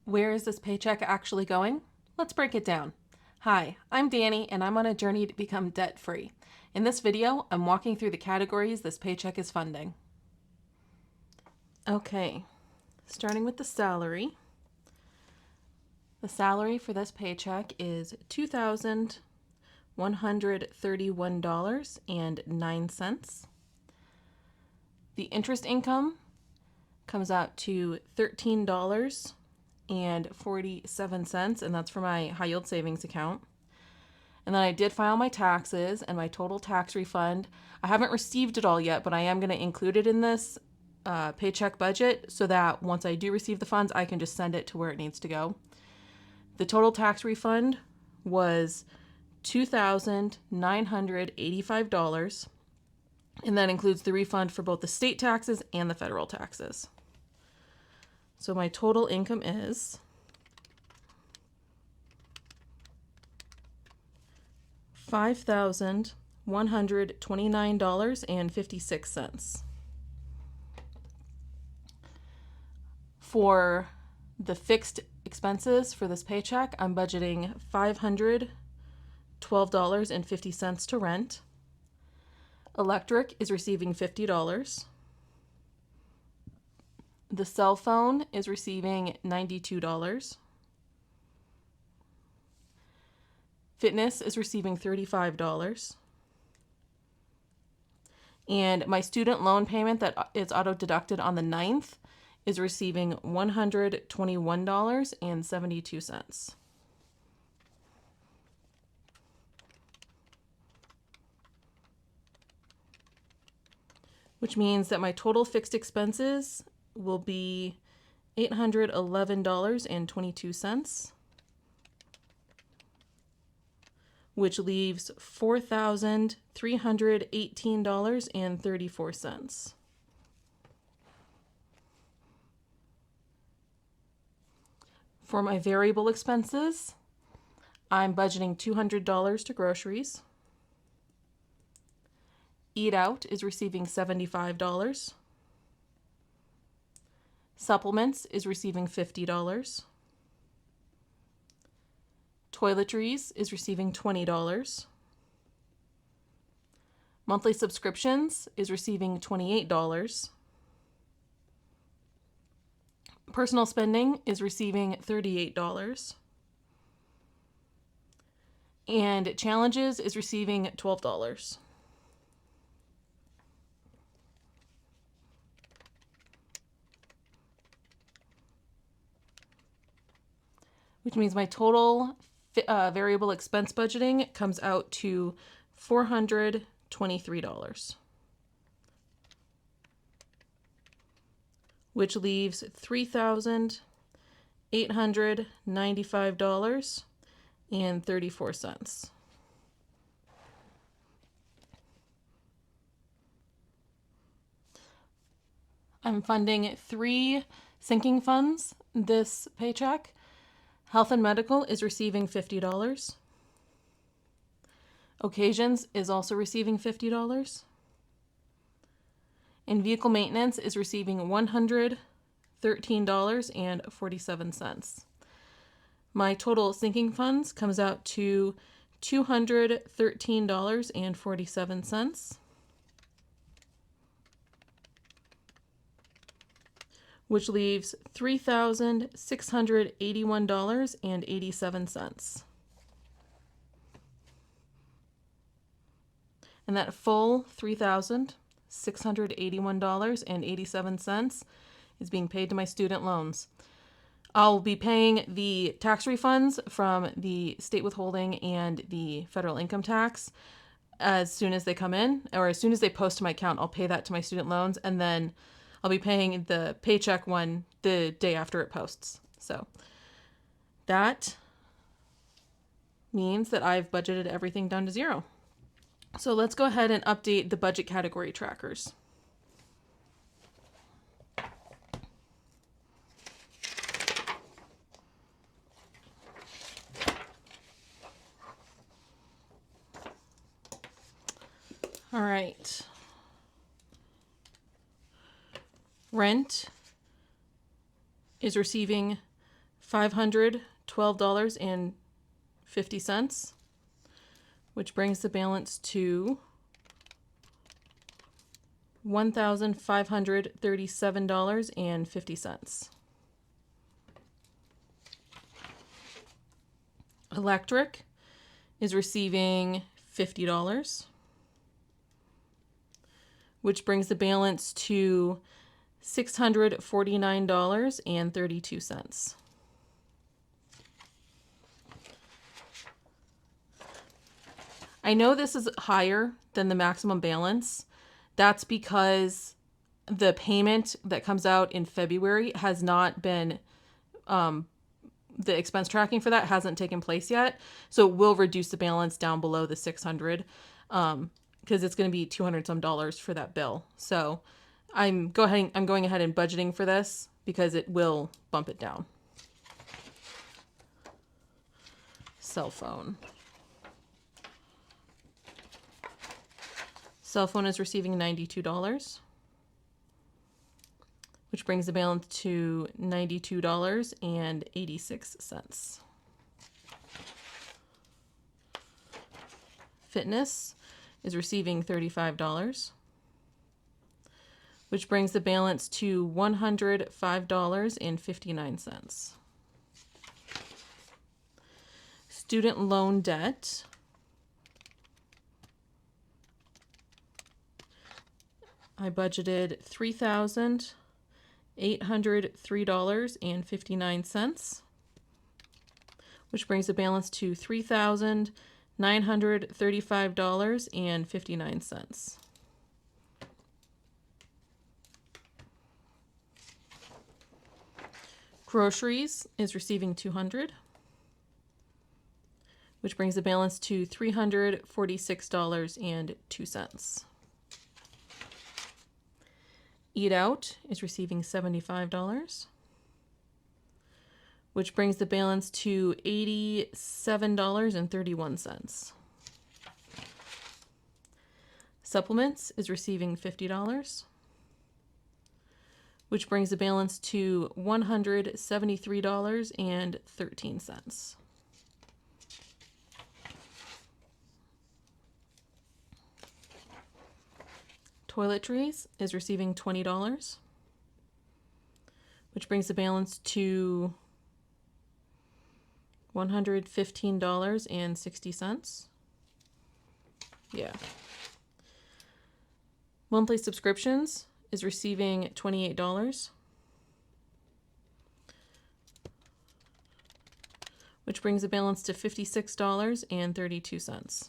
Where is this paycheck actually going? Let's break it down. Hi, I'm Danny and I'm on a journey to become debt-free. In this video, I'm walking through the categories this paycheck is funding. Okay, starting with the salary. The salary for this paycheck is $2,131.09. The interest income comes out to $13.47, and that's for my high yield savings account. And then I did file my taxes and my total tax refund. I haven't received it all yet, but I am going to include it in this paycheck budget so that once I do receive the funds, I can just send it to where it needs to go. The total tax refund was $2,985, and that includes the refund for both the state taxes and the federal taxes. So my total income is $5,129.56. For the fixed expenses for this paycheck, I'm budgeting $512.50 to rent. Electric is receiving $50. The cell phone is receiving $92. Fitness is receiving $35. And my student loan payment that is auto-deducted on the 9th is receiving $121.72. Which means that my total fixed expenses will be $811.22, which leaves $4,318.34. For my variable expenses, I'm budgeting $200 to groceries. Eat Out is receiving $75. Supplements is receiving $50. Toiletries is receiving $20. Monthly subscriptions is receiving $28. Personal spending is receiving $38. And challenges is receiving $12. Which means my total variable expense budgeting comes out to $423, which leaves $3,895.34. I'm funding 3 sinking funds this paycheck. Health and Medical is receiving $50. Occasions is also receiving $50. And Vehicle Maintenance is receiving $113.47. My total sinking funds comes out to $213.47. Which leaves $3,681.87. And that full $3,681.87 is being paid to my student loans. I'll be paying the tax refunds from the state withholding and the federal income tax as soon as they come in, or as soon as they post to my account. I'll pay that to my student loans, and then I'll be paying the paycheck one the day after it posts. So that means that I've budgeted everything down to zero. So let's go ahead and update the budget category trackers. All right. Rent is receiving $512.50, which brings the balance to $1,537.50. Electric is receiving $50, which brings the balance to $649.32. I know this is higher than the maximum balance. That's because the payment that comes out in February has not been, the expense tracking for that hasn't taken place yet. So it will reduce the balance down below the 600, because it's going to be $200 some for that bill. So I'm going ahead and budgeting for this because it will bump it down. Cell phone. Cell phone is receiving $92, which brings the balance to $92.86. Fitness is receiving $35, which brings the balance to $105.59. Student loan debt. I budgeted $3,803.59, which brings the balance to $3,935.59. Groceries is receiving $200, which brings the balance to $346.02. Eat Out is receiving $75, which brings the balance to $87.31. Supplements is receiving $50, which brings the balance to $173.13. Toiletries is receiving $20, which brings the balance to $115.60. Yeah. Monthly subscriptions is receiving $28, which brings the balance to $56.32.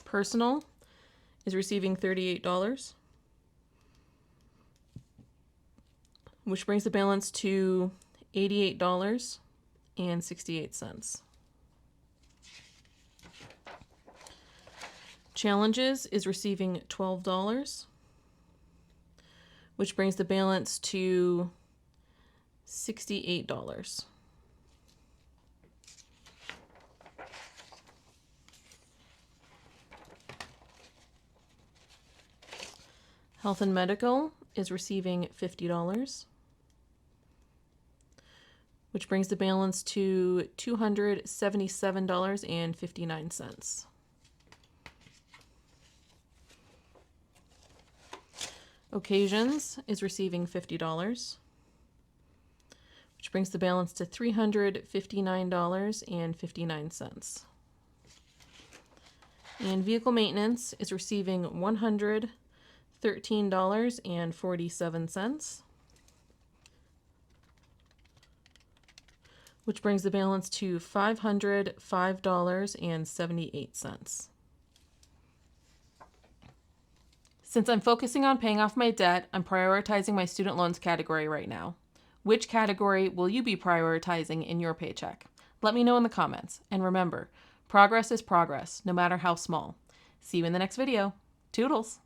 Personal is receiving $38, which brings the balance to $88.68. Challenges is receiving $12, which brings the balance to $68. Health and Medical is receiving $50, which brings the balance to $277.59. Occasions is receiving $50, which brings the balance to $359.59. And vehicle maintenance is receiving $113.47, which brings the balance to $505.78. Since I'm focusing on paying off my debt, I'm prioritizing my student loans category right now. Which category will you be prioritizing in your paycheck? Let me know in the comments. And remember, progress is progress, no matter how small. See you in the next video. Toodles!